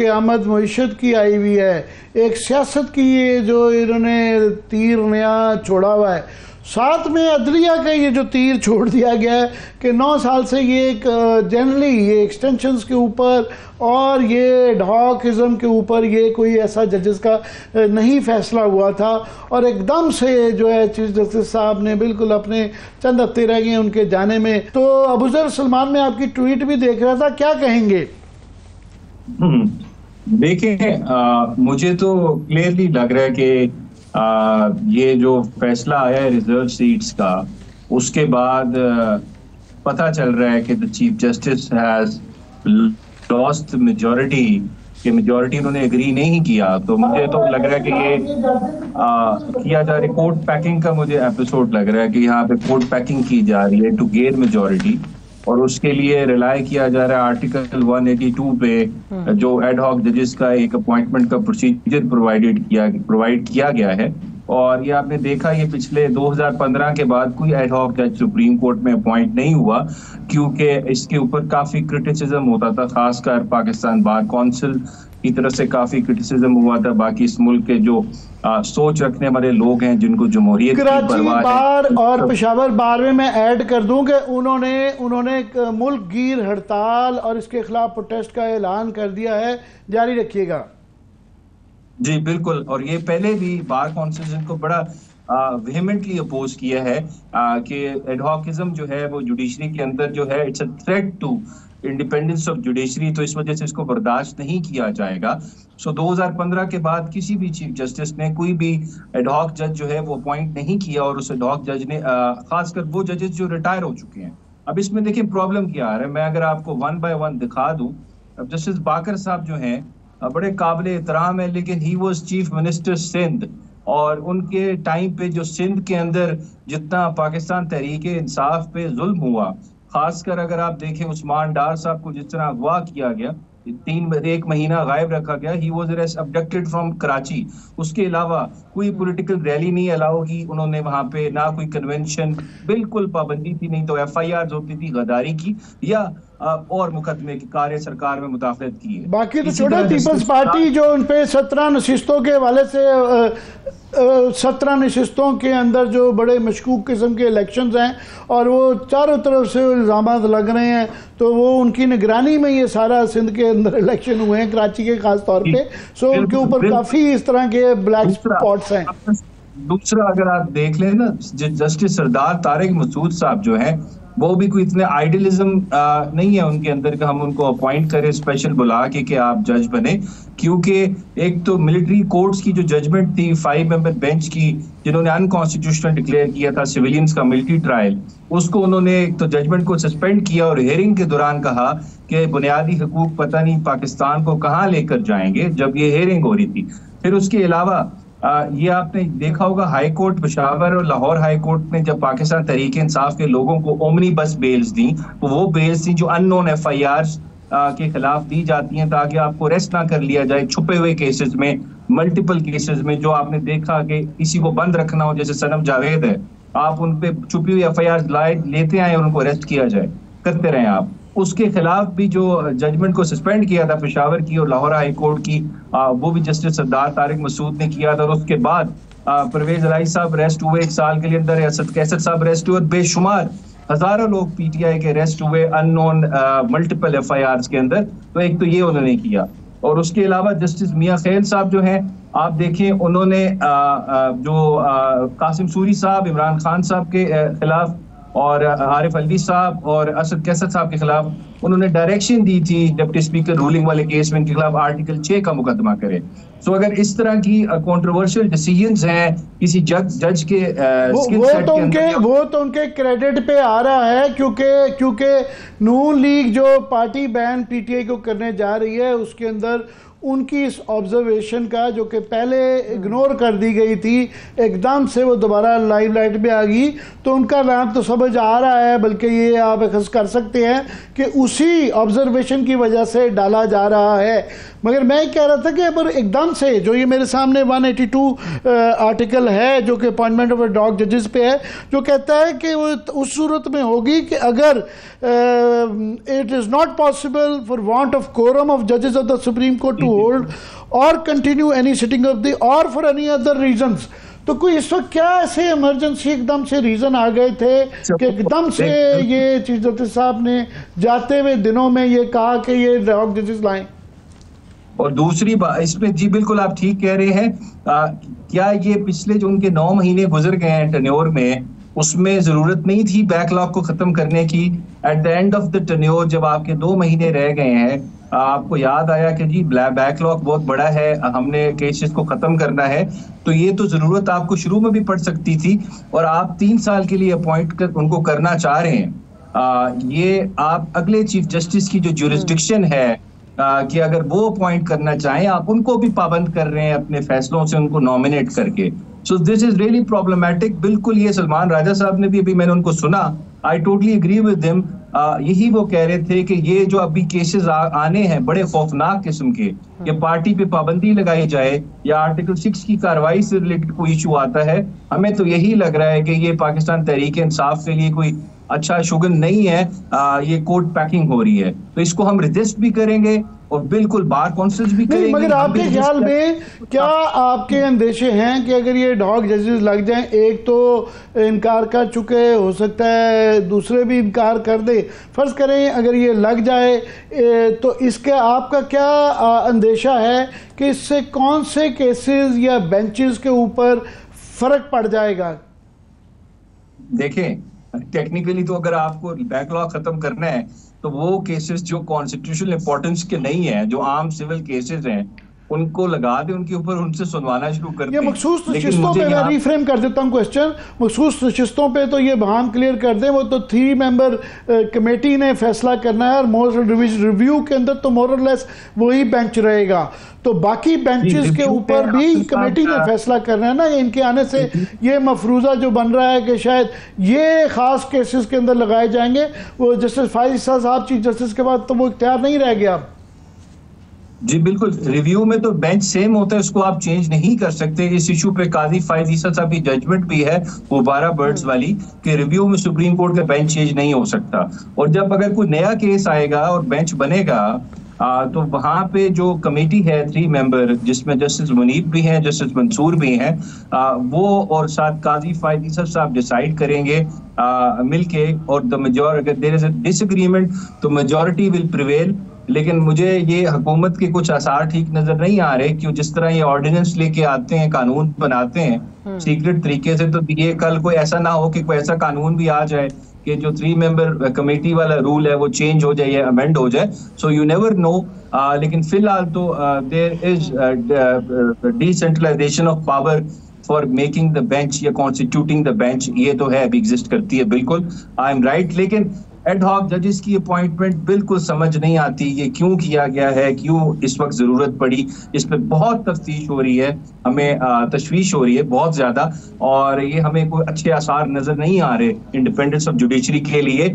क़यामत मईशत की आई हुई है, एक सियासत की ये जो इन्होंने तीर नया छोड़ा हुआ है, साथ में अदलिया का ये जो तीर छोड़ दिया गया है कि 9 साल से ये एक जनरली ये एक्सटेंशंस के ऊपर और ये ढॉकिज़म के ऊपर ये कोई ऐसा जजेस का नहीं फैसला हुआ था, और एकदम से जो है चीफ जस्टिस साहब ने बिल्कुल अपने चंद हफ्ते रह गए उनके जाने में। तो अबूजर सलमान में आपकी ट्वीट भी देख रहा था, क्या कहेंगे? देखिए, मुझे तो क्लियरली लग रहा है कि ये जो फैसला आया है रिजर्व सीट्स का, उसके बाद पता चल रहा है कि the chief justice has lost majority, कि मेजॉरिटी उन्होंने एग्री नहीं किया। तो मुझे तो लग रहा है कि ये किया जा रही कोर्ट पैकिंग का मुझे एपिसोड लग रहा है कि यहाँ पे कोर्ट पैकिंग की जा रही है टू गेन मेजॉरिटी, और उसके लिए रिलाई किया जा रहा है आर्टिकल 182 पे जो एड हॉक जजेस का एक अपॉइंटमेंट का प्रोसीजर प्रोवाइड किया गया है। और ये आपने देखा, ये पिछले 2015 के बाद कोई एड हॉक जज सुप्रीम कोर्ट में अपॉइंट नहीं हुआ, क्योंकि इसके ऊपर काफी क्रिटिसिज्म होता था, खासकर पाकिस्तान बार काउंसिल की तरफ से काफी क्रिटिसिज्म हुआ था। बाकी इस मुल्क के जो सोच रखने वाले लोग हैं जिनको जमहूरियत की परवाह बार और पेशावर बार में मैं ऐड कर दूं कि उन्होंने एक मुल्क गिर हड़ताल और इसके खिलाफ प्रोटेस्ट का ऐलान कर दिया है, जारी रखिएगा। जी बिल्कुल, और ये पहले भी बार काउंसिल को बड़ा वेहेमेंटली अपोज किया है कि एडहॉकिज्म जो है वो जुडिशरी के अंदर जो है it's a threat to independence of judiciary, तो इस वजह से इसको बर्दाश्त नहीं किया जाएगा। सो 2015 के बाद किसी भी चीफ जस्टिस ने कोई भी एडहॉक जज जो है वो अपॉइंट नहीं किया, और उस एडहॉक जज ने खासकर वो जजेस जो रिटायर हो चुके हैं। अब इसमें देखिए प्रॉब्लम क्या आ रहा है, मैं अगर आपको 1 बाय 1 दिखा दूं। अब जस्टिस बाकर साहब जो हैं बड़े काबिल एहतराम है, लेकिन he was chief minister Sindh, और उनके टाइम पे जो सिंध के अंदर जितना पाकिस्तान तहरीक इंसाफ पे जुल्म हुआ, खासकर अगर आप देखें उस्मान डार साहब को जिस तरह अगवा किया गया, 1 महीना गायब रखा गया, he was abducted from Karachi. उसके अलावा कोई पॉलिटिकल रैली नहीं अलाउ की उन्होंने वहां पे, ना कोई कन्वेंशन, बिल्कुल पाबंदी थी, नहीं तो FIR होती थी गद्दारी की या और मुकदमे की कार्य सरकार में मुदाखलत की है। बाकी तो छोटा पीपल्स पार्टी जो उन पे 17 नशिस्तों के हवाले से 17 नशिस्तों के अंदर जो बड़े मशकूक किस्म के इलेक्शंस हैं और वो चारों तरफ से इल्ज़ामात लग रहे हैं, तो वो उनकी निगरानी में ये सारा सिंध के अंदर इलेक्शन हुए हैं, कराची के खास तौर पे। सो उनके ऊपर काफ़ी इस तरह के ब्लैक स्पॉट्स हैं। दूसरा अगर आप देख लें ना, जस्टिस सरदार तारिक मसूद साहब जो हैं वो भी कोई इतने आइडियलिज्म नहीं है उनके अंदर कि हम उनको अपॉइंट करें स्पेशल बुला के कि आप जज बने, क्योंकि एक तो मिलिट्री कोर्ट्स की जो जजमेंट थी 5 मेंबर बेंच की, जिन्होंने अनकॉन्स्टिट्यूशनल डिक्लेयर किया था सिविलियंस का मिलिट्री ट्रायल, उसको उन्होंने एक तो जजमेंट को सस्पेंड किया और हियरिंग के दौरान कहा कि बुनियादी हकूक पता नहीं पाकिस्तान को कहाँ लेकर जाएंगे, जब ये हियरिंग हो रही थी। फिर उसके अलावा ये आपने देखा होगा हाई कोर्ट पेशावर और लाहौर हाई कोर्ट ने जब पाकिस्तान तहरीक इंसाफ के लोगों को ओमनी बस बेल्स दी, तो वो बेल्स थी जो अननोन FIRs के खिलाफ दी जाती हैं ताकि आपको अरेस्ट ना कर लिया जाए छुपे हुए केसेस में, मल्टीपल केसेस में जो आपने देखा कि किसी को बंद रखना हो, जैसे सनम जावेद है, आप उन पे छुपी हुई FIRs लेते आए और उनको अरेस्ट किया जाए, करते रहे आप। उसके खिलाफ भी जो जजमेंट को सस्पेंड किया था पेशावर की और लाहौर हाई कोर्ट की, वो भी जस्टिस सरदार तारिक मसूद ने किया था। और उसके बाद परवेज इलाही साहब अरेस्ट हुए 1 साल के लिए अंदर, असद कैसर साहब अरेस्ट हुए, बेशुमार हजारों लोग PTI के अरेस्ट हुए अननोन मल्टीपल FIRs के अंदर। तो एक तो ये उन्होंने किया, और उसके अलावा जस्टिस मियां खैल साहब जो हैं, आप देखें उन्होंने जो कासिम सूरी साहब, इमरान खान साहब के खिलाफ और आरिफ अलवी साहब और असद कैसर साहब के खिलाफ उन्होंने डायरेक्शन दी थी डिप्टी स्पीकर रूलिंग वाले केस में इनके खिलाफ आर्टिकल 6 का मुकदमा करे। सो अगर इस तरह की कंट्रोवर्शियल डिसीजंस हैं किसी जज के वो तो उनके क्रेडिट पे आ रहा है, क्योंकि नून लीग जो पार्टी बैन PTI को करने जा रही है उसके अंदर उनकी इस ऑब्जर्वेशन का जो कि पहले इग्नोर कर दी गई थी, एकदम से वो दोबारा लाइमलाइट में आ गई, तो उनका नाम तो समझ आ रहा है, बल्कि ये आप अखज़ कर सकते हैं कि उसी ऑब्जर्वेशन की वजह से डाला जा रहा है। मगर मैं कह रहा था कि अगर एकदम एकदम से जो ये मेरे सामने 182 आर्टिकल है जो कि अपॉइंटमेंट ऑफ डॉग जजेस पे है, जो कहता है कि वो उस सूरत में होगी कि अगर it is not possible for want of quorum of जजेस of the Supreme Court to hold और continue any sitting of the और फॉर एनी अदर रीजंस। तो कोई इस वक्त क्या ऐसे इमरजेंसी एकदम से रीजन आ गए थे कि एकदम से ये चीफ जस्टिस साहब ने जाते हुए दिनों में ये कहा कि ये डॉग जजेस लाएं? और दूसरी बात इसमें, जी बिल्कुल आप ठीक कह रहे हैं, क्या ये पिछले जो उनके 9 महीने गुजर गए हैं टेन्योर में, उसमें जरूरत नहीं थी बैकलॉग को खत्म करने की? At the end of the tenure जब आपके 2 महीने रह गए हैं, आपको याद आया कि जी बैकलॉग बहुत बड़ा है, हमने केसेस को खत्म करना है, तो ये तो जरूरत आपको शुरू में भी पड़ सकती थी। और आप 3 साल के लिए अपॉइंट कर उनको करना चाह रहे हैं। ये आप अगले चीफ जस्टिस की जो ज्यूरिसडिक्शन है कि अगर वो अपॉइंट करना चाहें, आप उनको भी पाबंद कर रहे हैं अपने फैसलों से उनको नॉमिनेट करके। So this is really problematic. बिल्कुल ये सलमान राजा साहब ने भी, अभी मैंने उनको सुना, I totally agree with them. यही वो कह रहे थे कि ये जो अभी केसेस आने हैं बड़े खौफनाक किस्म के, या पार्टी पे पाबंदी लगाई जाए या आर्टिकल 6 की कार्रवाई से रिलेटेड कोई इशू आता है, हमें तो यही लग रहा है कि ये पाकिस्तान तहरीक इंसाफ के लिए कोई अच्छा शुगन नहीं है। ये कोर्ट पैकिंग हो रही है, तो इसको हम रिजिस्ट भी करेंगे और बिल्कुल बार कॉन्फ्रेंस भी करेंगे। मगर आपके ख्याल में क्या आपके अंदेशे हैं कि अगर ये डॉग जजेस लग जाएं, एक तो इनकार कर चुके, हो सकता है दूसरे भी इनकार कर दे, फर्ज करें अगर ये लग जाए तो इसका आपका क्या अंदेशा है कि इससे कौन से केसेस या बेंचेस के ऊपर फर्क पड़ जाएगा? देखें, टेक्निकली तो अगर आपको बैकलॉग खत्म करना है तो वो केसेस जो कॉन्स्टिट्यूशनल इंपॉर्टेंस के नहीं है, जो आम सिविल केसेस हैं, उनको लगा दे उनके ऊपर, उनसे सुनवाना शुरू कर दे। ये मखसूस नशिस्तों पे मैं रिफ्रेम कर देता हूँ क्वेश्चन, मखसूस नशिस्तों पे तो ये हम क्लियर कर दें, वो तो 3 मेंबर कमेटी ने फैसला करना है और मोरल रिव्यू के अंदर तो मोर और लेस वही बेंच रहेगा, तो बाकी बेंचेस के ऊपर भी कमेटी ने फैसला करना है ना। इनके आने से ये मफरूज़ा जो बन रहा है कि शायद ये ख़ास केसेस के अंदर लगाए जाएंगे, वो जस्टिस फायद ईसा साहब चीफ जस्टिस के बाद तो वो इख्तियार नहीं रह गया। जी बिल्कुल, रिव्यू में तो बेंच सेम होता है, उसको आप चेंज नहीं कर सकते। इस इशू पे काजी फायद ईसा साहब की जजमेंट भी है वो 12 बर्ड्स वाली, कि रिव्यू में सुप्रीम कोर्ट का बेंच चेंज नहीं हो सकता। और जब अगर कोई नया केस आएगा और बेंच बनेगा तो वहां पे जो कमेटी है 3 मेंबर, जिसमें जस्टिस मुनीब भी हैं, जस्टिस मंसूर भी हैं, वो और साथ काजी फायद ईसा साहब डिसाइड करेंगे मिलके, और द मेजॉरिटी, अगर देयर इज अ डिसएग्रीमेंट तो मेजॉरिटी विल प्रिवेल। लेकिन मुझे ये हुकूमत के कुछ आसार ठीक नजर नहीं आ रहे, क्यों जिस तरह ये ऑर्डिनेंस लेके आते हैं, कानून बनाते हैं सीक्रेट तरीके से, तो ये कल कोई ऐसा ना हो कि कोई ऐसा कानून भी आ जाए कि जो 3 मेंबर कमेटी वाला रूल है वो चेंज हो जाए या अमेंड हो जाए। So you never know. लेकिन फिलहाल तो there is decentralisation of power for making the bench या कॉन्स्टिट्यूटिंग द बेंच, ये तो है, अभी एग्जिस्ट करती है, बिल्कुल आई एम राइट। लेकिन एड हॉक जजेस की अपॉइंटमेंट बिल्कुल समझ नहीं आती, ये क्यों किया गया है, क्यों इस वक्त जरूरत पड़ी, इस पर बहुत तफ्तीश हो रही है, हमें तशवीश हो रही है बहुत ज्यादा, और ये हमें कोई अच्छे आसार नजर नहीं आ रहे इंडिपेंडेंस ऑफ जुडिशरी के लिए।